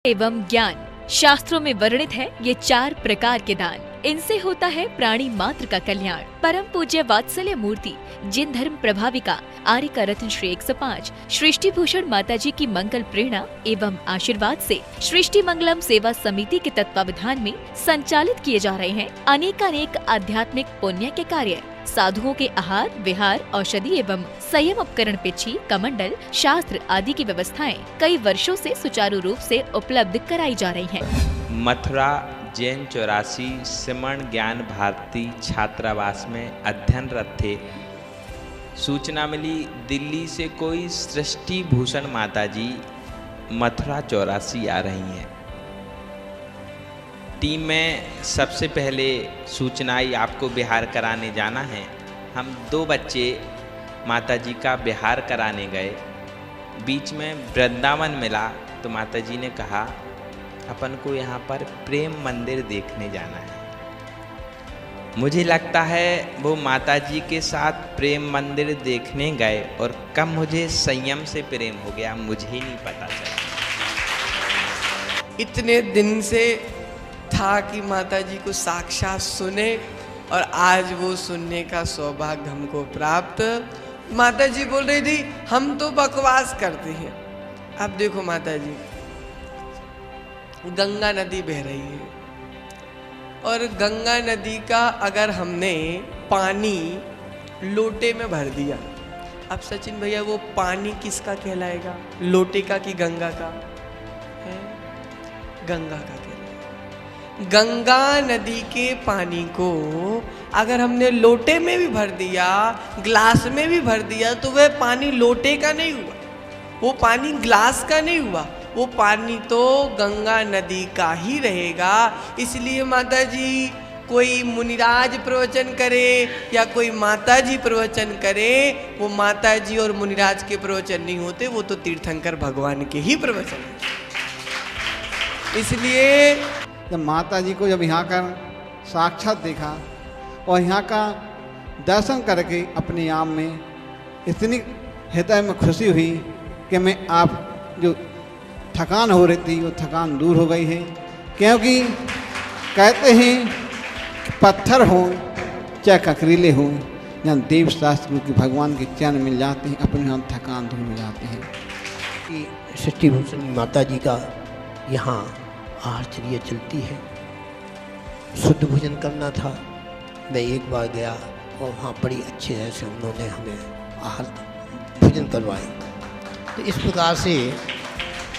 एवं ज्ञान। शास्त्रों में वर्णित है ये 4 प्रकार के दान। इनसे होता है प्राणी मात्र का कल्याण। परम पूज्य वात्सल्य मूर्ति जिन धर्म प्रभाविका आर्य का रत्न श्री 105 सृष्टि भूषण माता जी की मंगल प्रेरणा एवं आशीर्वाद से सृष्टि मंगलम सेवा समिति के तत्वावधान में संचालित किए जा रहे हैं अनेकानेक आध्यात्मिक पुण्य के कार्य। साधुओं के आहार विहार औषधि एवं संयम उपकरण पिछी कमंडल शास्त्र आदि की व्यवस्थाएं कई वर्षों से सुचारू रूप से उपलब्ध कराई जा रही हैं। मथुरा जैन 84 श्रमण ज्ञान भारती छात्रावास में अध्ययनरत थे। सूचना मिली दिल्ली से कोई सृष्टि भूषण माता जी मथुरा 84 आ रही हैं। टीम में सबसे पहले सूचना आई आपको बिहार कराने जाना है। हम 2 बच्चे माता जी का बिहार कराने गए। बीच में वृंदावन मिला तो माता जी ने कहा अपन को यहाँ पर प्रेम मंदिर देखने जाना है। मुझे लगता है वो माता जी के साथ प्रेम मंदिर देखने गए और कब मुझे संयम से प्रेम हो गया मुझे ही नहीं पता चला। इतने दिन से था कि माता जी को साक्षात सुने और आज वो सुनने का सौभाग्य हमको प्राप्त। माता जी बोल रही थी हम तो बकवास करते हैं। अब देखो माता जी, गंगा नदी बह रही है और गंगा नदी का अगर हमने पानी लोटे में भर दिया, अब सचिन भैया वो पानी किसका कहलाएगा? लोटे का कि गंगा का? है गंगा का कहलाएगा। गंगा नदी के पानी को अगर हमने लोटे में भी भर दिया, ग्लास में भी भर दिया, तो वह पानी लोटे का नहीं हुआ, वो पानी ग्लास का नहीं हुआ, वो पानी तो गंगा नदी का ही रहेगा। इसलिए माता जी कोई मुनिराज प्रवचन करे या कोई माता जी प्रवचन करे, वो माता जी और मुनिराज के प्रवचन नहीं होते, वो तो तीर्थंकर भगवान के ही प्रवचन है। इसलिए जब माता जी को जब यहाँ का साक्षात देखा और यहाँ का दर्शन करके अपने आप में इतनी हृदय में खुशी हुई कि मैं आप जो थकान हो रही थी वो थकान दूर हो गई है। क्योंकि कहते हैं कि पत्थर हो चाहे ककरीले हो, जहाँ देव शास्त्र की भगवान के चरण मिल जाते हैं अपने यहाँ थकान दूर हो जाते हैं। कि सृष्टि भूषण माता जी का यहाँ आहारचर्या चलती है। शुद्ध भोजन करना था, मैं एक बार गया और वहाँ बड़ी अच्छी तरह से उन्होंने हमें आहार भोजन करवाए। तो इस प्रकार से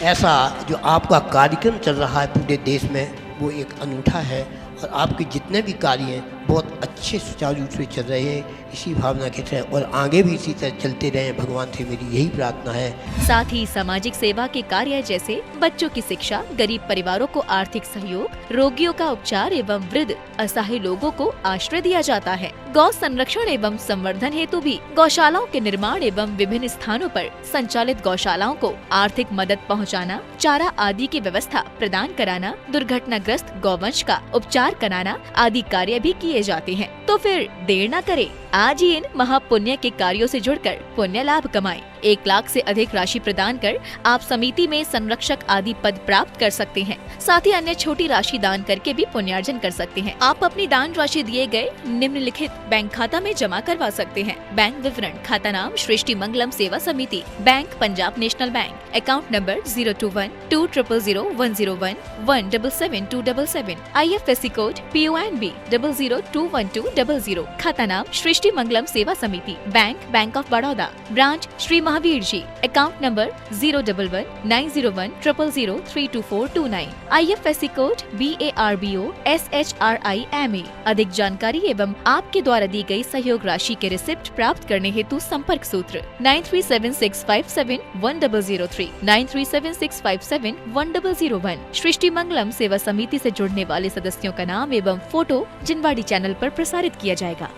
ऐसा जो आपका कार्यक्रम चल रहा है पूरे देश में वो एक अनूठा है और आपके जितने भी कार्य हैं बहुत अच्छे सुचारू रूप से चल रहे हैं। इसी भावना के साथ और आगे भी इसी तरह चलते रहें, भगवान से मेरी यही प्रार्थना है। साथ ही सामाजिक सेवा के कार्य जैसे बच्चों की शिक्षा, गरीब परिवारों को आर्थिक सहयोग, रोगियों का उपचार एवं वृद्ध असहाय लोगों को आश्रय दिया जाता है। गौ संरक्षण एवं संवर्धन हेतु भी गौशालाओं के निर्माण एवं विभिन्न स्थानों पर संचालित गौशालाओं को आर्थिक मदद पहुंचाना, चारा आदि की व्यवस्था प्रदान कराना, दुर्घटनाग्रस्त गौवंश का उपचार कराना आदि कार्य भी किए जाते हैं। तो फिर देर न करें, आज ही इन महापुण्य के कार्यों से जुड़कर पुण्य लाभ कमाएं। 1 लाख से अधिक राशि प्रदान कर आप समिति में संरक्षक आदि पद प्राप्त कर सकते हैं। साथ ही अन्य छोटी राशि दान करके भी पुण्यार्जन कर सकते हैं। आप अपनी दान राशि दिए गए निम्नलिखित बैंक खाता में जमा करवा सकते हैं। बैंक विवरण: खाता नाम Srishti Mangalam Seva Samiti, bank Punjab national bank, account number 021200101 1777277, IFSC code PONB 0021200, खाता नाम Srishti Mangalam Seva Samiti, bank of Baroda, branch Shri Mahavir ji, account number 011901000322429, IFSC code BARBO SHRIMA। अधिक जानकारी एवं आपके द्वारा दी गई सहयोग राशि के रिसिप्ट प्राप्त करने हेतु संपर्क सूत्र 9376571003 9376571001। सृष्टि मंगलम सेवा समिति से जुड़ने वाले सदस्यों का नाम एवं फोटो जिनवाड़ी चैनल पर प्रसारित किया जाएगा।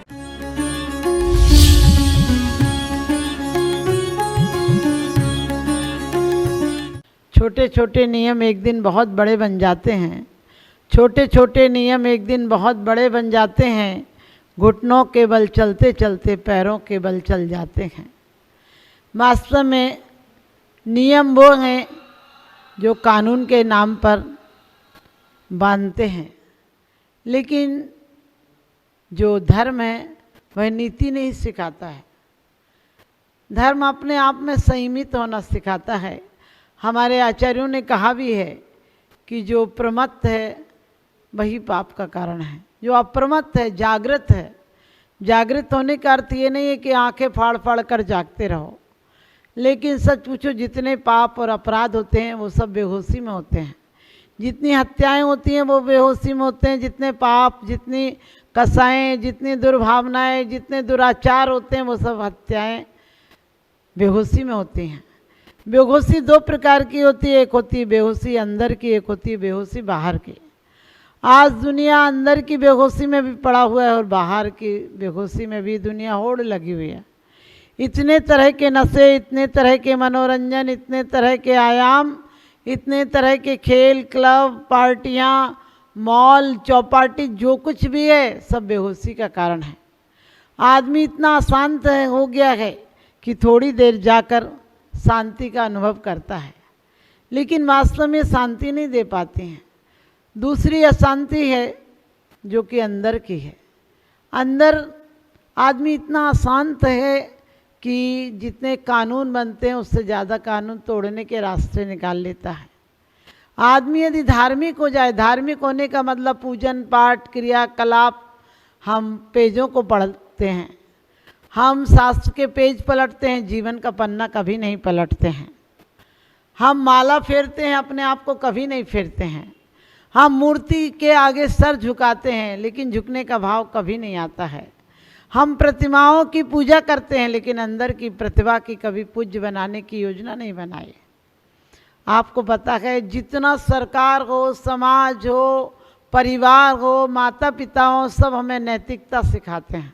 छोटे छोटे नियम एक दिन बहुत बड़े बन जाते हैं। छोटे छोटे नियम एक दिन बहुत बड़े बन जाते हैं। घुटनों के बल चलते चलते पैरों के बल चल जाते हैं। वास्तव में नियम वो हैं जो कानून के नाम पर बांधते हैं, लेकिन जो धर्म है वह नीति नहीं सिखाता है। धर्म अपने आप में संयमित होना सिखाता है। हमारे आचार्यों ने कहा भी है कि जो प्रमत्त है वही पाप का कारण है। जो अप्रमत्त है, जागृत है, जागृत होने का अर्थ ये नहीं है कि आंखें फाड़ फाड़ कर जागते रहो, लेकिन सच पूछो जितने पाप और अपराध होते हैं वो सब बेहोशी में होते हैं। जितनी हत्याएं होती हैं वो बेहोशी में होते हैं। जितने पाप, जितनी कसाएं, जितनी दुर्भावनाएं, जितने दुराचार होते हैं वो सब हत्याएं बेहोशी में होती हैं। बेहोशी दो प्रकार की होती है, एक होती है बेहोशी अंदर की, एक होती है बेहोशी बाहर की। आज दुनिया अंदर की बेहोशी में भी पड़ा हुआ है और बाहर की बेहोशी में भी दुनिया होड़ लगी हुई है। इतने तरह के नशे, इतने तरह के मनोरंजन, इतने तरह के आयाम, इतने तरह के खेल, क्लब, पार्टियां, मॉल, चौपाटी, जो कुछ भी है सब बेहोशी का कारण है। आदमी इतना अशांत हो गया है कि थोड़ी देर जाकर शांति का अनुभव करता है, लेकिन वास्तव में शांति नहीं दे पाते हैं। दूसरी अशांति है जो कि अंदर की है। अंदर आदमी इतना अशांत है कि जितने कानून बनते हैं उससे ज़्यादा कानून तोड़ने के रास्ते निकाल लेता है। आदमी यदि धार्मिक हो जाए, धार्मिक होने का मतलब पूजन पाठ, क्रियाकलाप, हम पेजों को पढ़ते हैं, हम शास्त्र के पेज पलटते हैं, जीवन का पन्ना कभी नहीं पलटते हैं। हम माला फेरते हैं, अपने आप को कभी नहीं फेरते हैं। हम मूर्ति के आगे सर झुकाते हैं, लेकिन झुकने का भाव कभी नहीं आता है। हम प्रतिमाओं की पूजा करते हैं, लेकिन अंदर की प्रतिभा की कभी पूज्य बनाने की योजना नहीं बनाई। आपको पता है जितना सरकार हो, समाज हो, परिवार हो, माता पिता हो, सब हमें नैतिकता सिखाते हैं।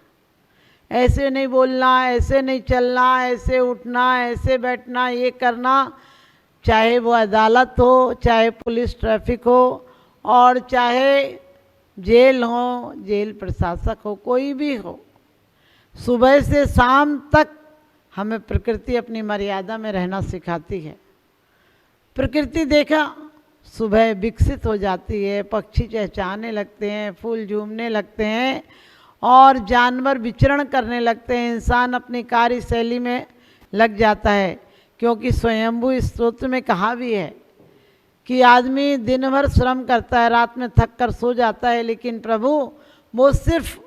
ऐसे नहीं बोलना, ऐसे नहीं चलना, ऐसे उठना, ऐसे बैठना, ये करना, चाहे वो अदालत हो, चाहे पुलिस ट्रैफिक हो, और चाहे जेल हो, जेल प्रशासक हो, कोई भी हो। सुबह से शाम तक हमें प्रकृति अपनी मर्यादा में रहना सिखाती है। प्रकृति देखा सुबह विकसित हो जाती है, पक्षी चहचहाने लगते हैं, फूल झूमने लगते हैं और जानवर विचरण करने लगते हैं। इंसान अपनी कार्यशैली में लग जाता है, क्योंकि स्वयंभू इस स्तोत्र में कहा भी है कि आदमी दिन भर श्रम करता है, रात में थक कर सो जाता है, लेकिन प्रभु वो सिर्फ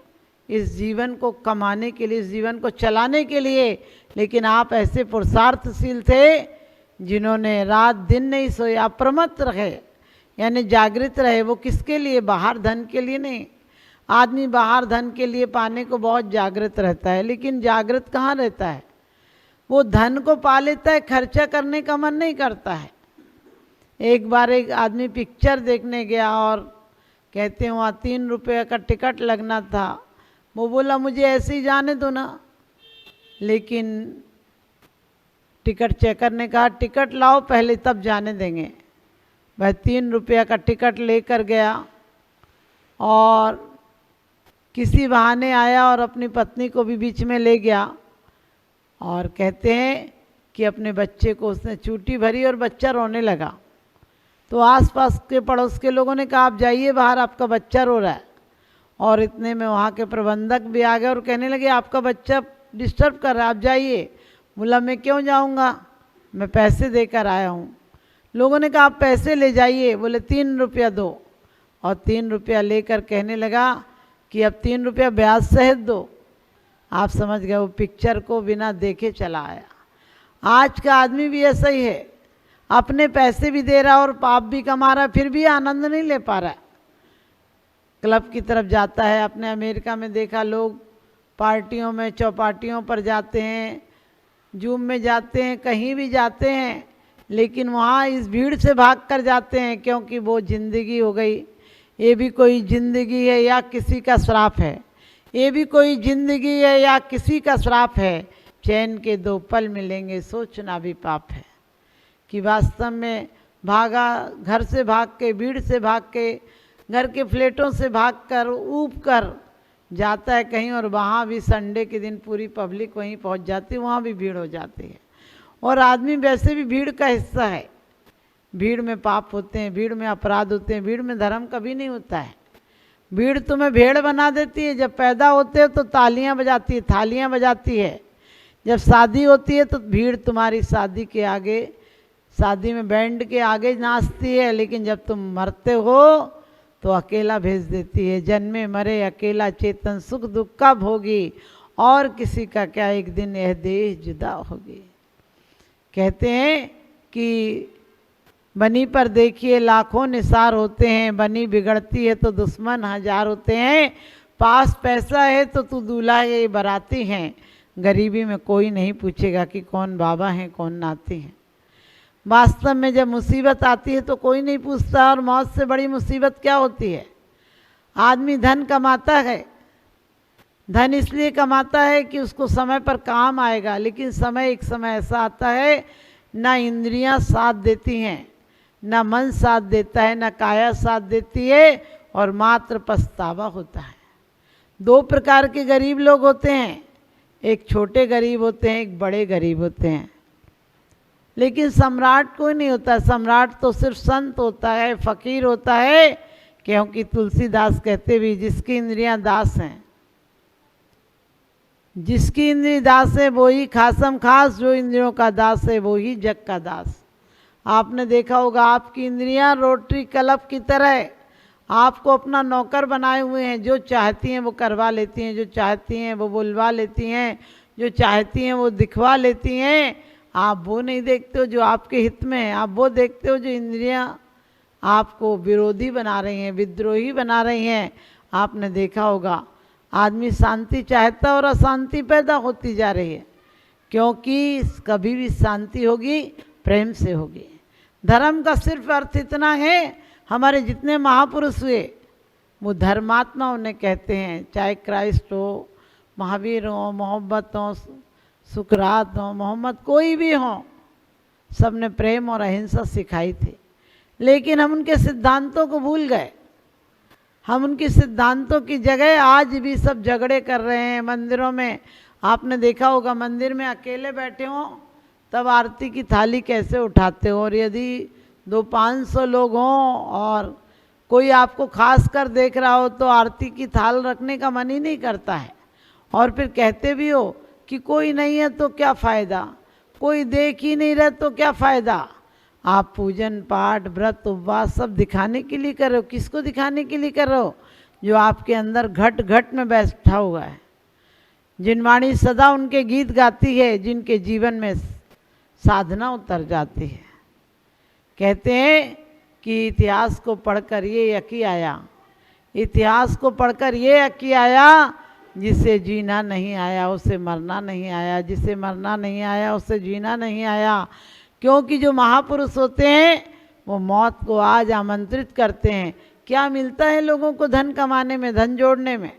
इस जीवन को कमाने के लिए, इस जीवन को चलाने के लिए। लेकिन आप ऐसे पुरुषार्थशील थे जिन्होंने रात दिन नहीं सोए, अप्रमत्त रहे, यानी जागृत रहे। वो किसके लिए? बाहर धन के लिए नहीं। आदमी बाहर धन के लिए पाने को बहुत जागृत रहता है, लेकिन जागृत कहाँ रहता है? वो धन को पा लेता है, खर्चा करने का मन नहीं करता है। एक बार एक आदमी पिक्चर देखने गया और कहते हैं वहाँ 3 रुपये का टिकट लगना था। वो बोला मुझे ऐसे ही जाने दो ना, लेकिन टिकट चेकर ने कहा टिकट लाओ पहले तब जाने देंगे। वह 3 रुपये का टिकट लेकर गया और किसी बहाने आया और अपनी पत्नी को भी बीच में ले गया, और कहते हैं कि अपने बच्चे को उसने चूटी भरी और बच्चा रोने लगा। तो आसपास के पड़ोस के लोगों ने कहा आप जाइए बाहर, आपका बच्चा रो रहा है। और इतने में वहाँ के प्रबंधक भी आ गए और कहने लगे आपका बच्चा डिस्टर्ब कर रहा है, आप जाइए। बोला मैं क्यों जाऊँगा, मैं पैसे देकर आया हूँ। लोगों ने कहा आप पैसे ले जाइए। बोले 3 रुपया दो, और 3 रुपया लेकर कहने लगा कि अब 3 रुपया ब्याज सहित दो। आप समझ गए, वो पिक्चर को बिना देखे चला आया। आज का आदमी भी ऐसा ही है, अपने पैसे भी दे रहा और पाप भी कमा रहा, फिर भी आनंद नहीं ले पा रहा। क्लब की तरफ जाता है। अपने अमेरिका में देखा, लोग पार्टियों में, चौपाटियों पर जाते हैं, जूम में जाते हैं, कहीं भी जाते हैं, लेकिन वहाँ इस भीड़ से भाग कर जाते हैं, क्योंकि वो जिंदगी हो गई। ये भी कोई जिंदगी है या किसी का श्राप है? ये भी कोई जिंदगी है या किसी का श्राप है? चैन के 2 पल मिलेंगे, सोचना भी पाप है। कि वास्तव में भागा, घर से भाग के, भीड़ से भाग के, घर के फ्लैटों से भागकर, ऊब कर जाता है कहीं, और वहाँ भी संडे के दिन पूरी पब्लिक वहीं पहुँच जाती है, वहाँ भी भीड़ हो जाती है। और आदमी वैसे भी भीड़ का हिस्सा है, भीड़ में पाप होते हैं, भीड़ में अपराध होते हैं, भीड़ में धर्म कभी नहीं होता है। भीड़ तुम्हें भेड़ बना देती है। जब पैदा होते हो तो तालियां बजाती है, थालियां बजाती है। जब शादी होती है तो भीड़ तुम्हारी शादी के आगे, शादी में बैंड के आगे नाचती है, लेकिन जब तुम मरते हो तो अकेला भेज देती है। जन्मे मरे अकेला चेतन, सुख दुख का भोगी, और किसी का क्या, एक दिन यह देह जुदा होगी। कहते हैं कि बनी पर देखिए लाखों निसार होते हैं, बनी बिगड़ती है तो दुश्मन हजार होते हैं। पास पैसा है तो तू दूल्हा है, ये बाराती हैं। गरीबी में कोई नहीं पूछेगा कि कौन बाबा हैं कौन नाती हैं। वास्तव में जब मुसीबत आती है तो कोई नहीं पूछता, और मौत से बड़ी मुसीबत क्या होती है। आदमी धन कमाता है, धन इसलिए कमाता है कि उसको समय पर काम आएगा, लेकिन समय एक समय ऐसा आता है ना इंद्रियां साथ देती हैं, ना मन साथ देता है, ना काया साथ देती है, और मात्र पछतावा होता है। दो प्रकार के गरीब लोग होते हैं, एक छोटे गरीब होते हैं, एक बड़े गरीब होते हैं। लेकिन सम्राट कोई नहीं होता। सम्राट तो सिर्फ संत होता है, फकीर होता है, क्योंकि तुलसीदास कहते भी जिसकी इंद्रियां दास हैं, जिसकी इंद्रिय दास है वो ही खासम खास, जो इंद्रियों का दास है वो ही जग का दास। आपने देखा होगा आपकी इंद्रियां रोटरी कलप की तरह आपको अपना नौकर बनाए हुए हैं। जो चाहती हैं वो करवा लेती हैं, जो चाहती हैं वो बुलवा लेती हैं, जो चाहती हैं वो दिखवा लेती हैं। आप वो नहीं देखते हो जो आपके हित में है, आप वो देखते हो जो इंद्रियां आपको विरोधी बना रही हैं, विद्रोही बना रही हैं। आपने देखा होगा आदमी शांति चाहता और अशांति पैदा होती जा रही है, क्योंकि कभी भी शांति होगी प्रेम से होगी। धर्म का सिर्फ अर्थ इतना है, हमारे जितने महापुरुष हुए वो धर्मात्मा उन्हें कहते हैं, चाहे क्राइस्ट हो, महावीर हो, मोहब्बत हो, सुकरात हो, मोहम्मद कोई भी हो, सब ने प्रेम और अहिंसा सिखाई थी। लेकिन हम उनके सिद्धांतों को भूल गए। हम उनके सिद्धांतों की जगह आज भी सब झगड़े कर रहे हैं। मंदिरों में आपने देखा होगा, मंदिर में अकेले बैठे हों तब आरती की थाली कैसे उठाते हो, और यदि 200-500 लोग हों और कोई आपको खास कर देख रहा हो तो आरती की थाल रखने का मन ही नहीं करता है। और फिर कहते भी हो कि कोई नहीं है तो क्या फ़ायदा, कोई देख ही नहीं रहा तो क्या फ़ायदा। आप पूजन पाठ व्रत उपवास सब दिखाने के लिए कर रहे हो। किसको दिखाने के लिए कर रहे हो? जो आपके अंदर घट घट में बैठा हुआ है। जिनवाणी सदा उनके गीत गाती है जिनके जीवन में साधना उतर जाती है। कहते हैं कि इतिहास को पढ़कर ये यकी आया, इतिहास को पढ़कर ये यकी आया, जिसे जीना नहीं आया उसे मरना नहीं आया, जिसे मरना नहीं आया उसे जीना नहीं आया। क्योंकि जो महापुरुष होते हैं वो मौत को आज आमंत्रित करते हैं। क्या मिलता है लोगों को धन कमाने में, धन जोड़ने में?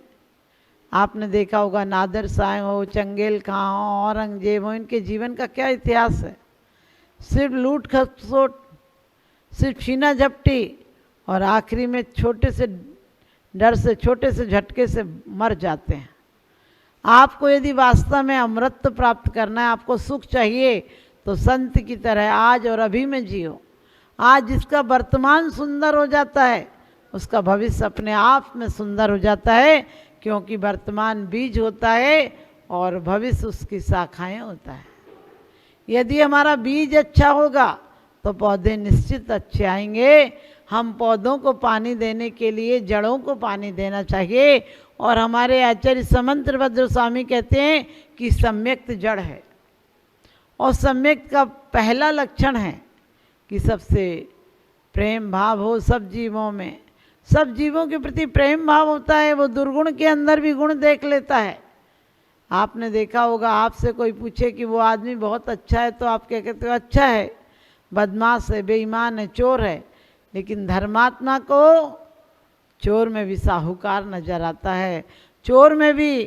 आपने देखा होगा नादिर शाह हो, चंगेल खां हो, औरंगजेब हो, इनके जीवन का क्या इतिहास है? सिर्फ लूट खसोट, सिर्फ छीना झपटी, और आखिरी में छोटे से डर से, छोटे से झटके से मर जाते हैं। आपको यदि वास्तव में अमृत प्राप्त करना है, आपको सुख चाहिए, तो संत की तरह आज और अभी में जियो। आज जिसका वर्तमान सुंदर हो जाता है उसका भविष्य अपने आप में सुंदर हो जाता है, क्योंकि वर्तमान बीज होता है और भविष्य उसकी शाखाएं होता है। यदि हमारा बीज अच्छा होगा तो पौधे निश्चित अच्छे आएंगे। हम पौधों को पानी देने के लिए जड़ों को पानी देना चाहिए, और हमारे आचार्य समंत भद्र स्वामी कहते हैं कि सम्यक्त जड़ है, और सम्यक्त का पहला लक्षण है कि सबसे प्रेम भाव हो सब जीवों में। सब जीवों के प्रति प्रेम भाव होता है, वो दुर्गुण के अंदर भी गुण देख लेता है। आपने देखा होगा, आपसे कोई पूछे कि वो आदमी बहुत अच्छा है तो आप क्या कहते हो? अच्छा है, बदमाश है, बेईमान है, चोर है। लेकिन धर्मात्मा को चोर में भी साहूकार नजर आता है, चोर में भी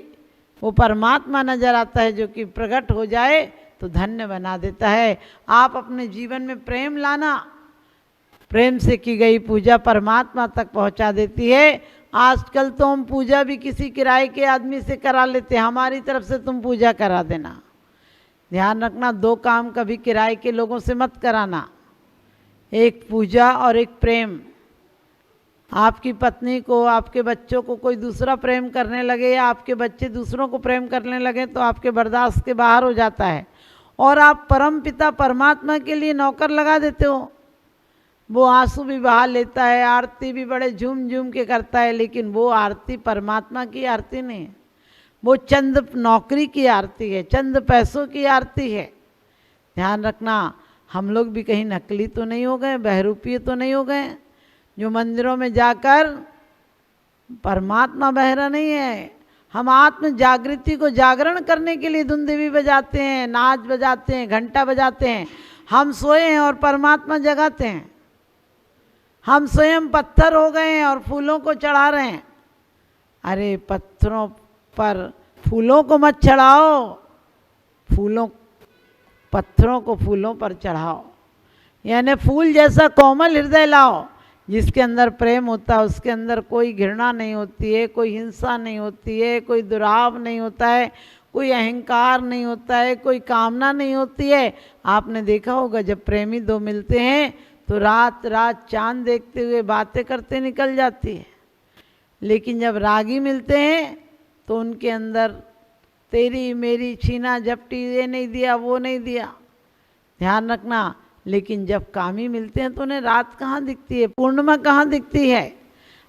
वो परमात्मा नजर आता है, जो कि प्रकट हो जाए तो धन्य बना देता है। आप अपने जीवन में प्रेम लाना, प्रेम से की गई पूजा परमात्मा तक पहुंचा देती है। आजकल तो हम पूजा भी किसी किराए के आदमी से करा लेते हैं, हमारी तरफ से तुम पूजा करा देना। ध्यान रखना, दो काम कभी किराए के लोगों से मत कराना। एक पूजा और एक प्रेम। आपकी पत्नी को, आपके बच्चों को कोई दूसरा प्रेम करने लगे या आपके बच्चे दूसरों को प्रेम करने लगे तो आपके बर्दाश्त के बाहर हो जाता है, और आप परम पिता परमात्मा के लिए नौकर लगा देते हो। वो आंसू भी बहा लेता है, आरती भी बड़े झूम झूम के करता है, लेकिन वो आरती परमात्मा की आरती नहीं है, वो चंद नौकरी की आरती है, चंद पैसों की आरती है। ध्यान रखना, हम लोग भी कहीं नकली तो नहीं हो गए, बहरूपीय तो नहीं हो गए, जो मंदिरों में जाकर परमात्मा बहरा नहीं है। हम आत्म जागृति को जागरण करने के लिए धुंदेवी बजाते हैं, नाच बजाते हैं, घंटा बजाते हैं। हम सोए हैं और परमात्मा जगाते हैं। हम स्वयं पत्थर हो गए हैं और फूलों को चढ़ा रहे हैं। अरे पत्थरों पर फूलों को मत चढ़ाओ, पत्थरों को फूलों पर चढ़ाओ। यानी फूल जैसा कोमल हृदय लाओ, जिसके अंदर प्रेम होता है, उसके अंदर कोई घृणा नहीं होती है, कोई हिंसा नहीं होती है, कोई दुराव नहीं होता है, कोई अहंकार नहीं होता है, कोई कामना नहीं होती है। आपने देखा होगा जब प्रेमी दो मिलते हैं तो रात रात चांद देखते हुए बातें करते निकल जाती है, लेकिन जब रागी मिलते हैं तो उनके अंदर तेरी मेरी छीना झपटी, ये नहीं दिया वो नहीं दिया। ध्यान रखना, लेकिन जब कामी मिलते हैं तो उन्हें रात कहाँ दिखती है, पूर्णिमा कहाँ दिखती है।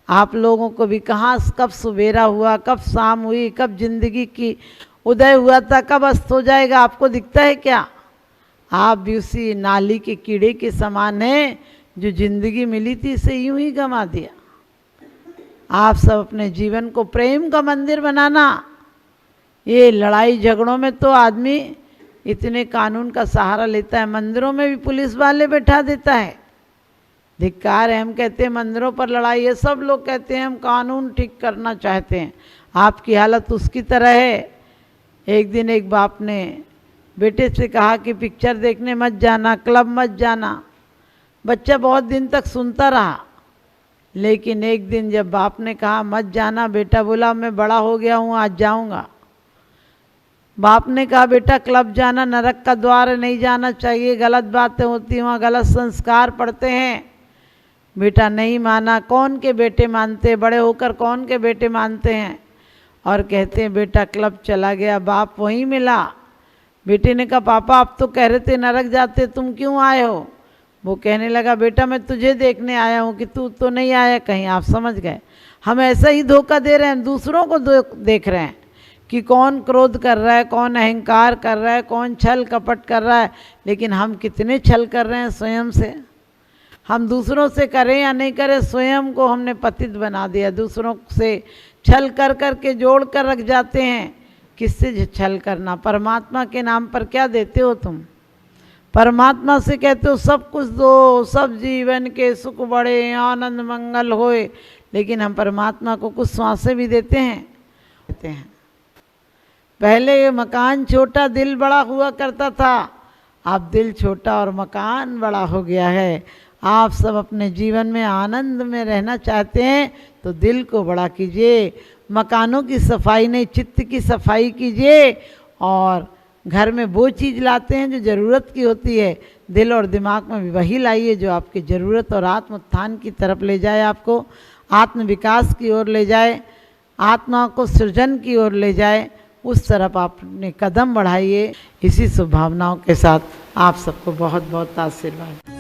आप लोगों को भी कहाँ कब सवेरा हुआ, कब शाम हुई, कब जिंदगी की उदय हुआ था, कब अस्त हो जाएगा, आपको दिखता है क्या? आप भी उसी नाली के कीड़े के समान हैं जो जिंदगी मिली थी इसे यूं ही गंवा दिया। आप सब अपने जीवन को प्रेम का मंदिर बनाना। ये लड़ाई झगड़ों में तो आदमी इतने कानून का सहारा लेता है, मंदिरों में भी पुलिस वाले बैठा देता है। धिक्कार है, हम कहते हैं मंदिरों पर लड़ाई है, सब लोग कहते हैं हम कानून ठीक करना चाहते हैं। आपकी हालत उसकी तरह है। एक दिन एक बाप ने बेटे से कहा कि पिक्चर देखने मत जाना, क्लब मत जाना। बच्चा बहुत दिन तक सुनता रहा, लेकिन एक दिन जब बाप ने कहा मत जाना, बेटा बोला मैं बड़ा हो गया हूँ, आज जाऊँगा। बाप ने कहा बेटा क्लब जाना नरक का द्वार है, नहीं जाना चाहिए, गलत बातें होती हैं वहाँ, गलत संस्कार पड़ते हैं। बेटा नहीं माना। कौन के बेटे मानते, बड़े होकर कौन के बेटे मानते हैं? और कहते हैं बेटा क्लब चला गया, बाप वहीं मिला। बेटे ने कहा पापा आप तो कह रहे थे नरक जाते, तुम क्यों आए हो? वो कहने लगा बेटा मैं तुझे देखने आया हूँ कि तू तो नहीं आया कहीं। आप समझ गए, हम ऐसा ही धोखा दे रहे हैं, दूसरों को देख रहे हैं कि कौन क्रोध कर रहा है, कौन अहंकार कर रहा है, कौन छल कपट कर रहा है, लेकिन हम कितने छल कर रहे हैं स्वयं से। हम दूसरों से करें या नहीं करें, स्वयं को हमने पतित बना दिया। दूसरों से छल कर कर के जोड़ कर रख जाते हैं। किससे छल करना? परमात्मा के नाम पर क्या देते हो तुम? परमात्मा से कहते हो सब कुछ दो, सब जीवन के सुख बढ़े, आनंद मंगल होए, लेकिन हम परमात्मा को कुछ श्वासें भी देते हैं। पहले मकान छोटा दिल बड़ा हुआ करता था, अब दिल छोटा और मकान बड़ा हो गया है। आप सब अपने जीवन में आनंद में रहना चाहते हैं तो दिल को बड़ा कीजिए, मकानों की सफाई नहीं चित्त की सफाई कीजिए, और घर में वो चीज़ लाते हैं जो ज़रूरत की होती है, दिल और दिमाग में भी वही लाइए जो आपकी ज़रूरत और आत्म उत्थान की तरफ ले जाए, आपको आत्म विकास की ओर ले जाए, आत्मा को सृजन की ओर ले जाए। उस तरफ आपने कदम बढ़ाइए। इसी शुभ भावनाओं के साथ आप सबको बहुत बहुत आशीर्वाद।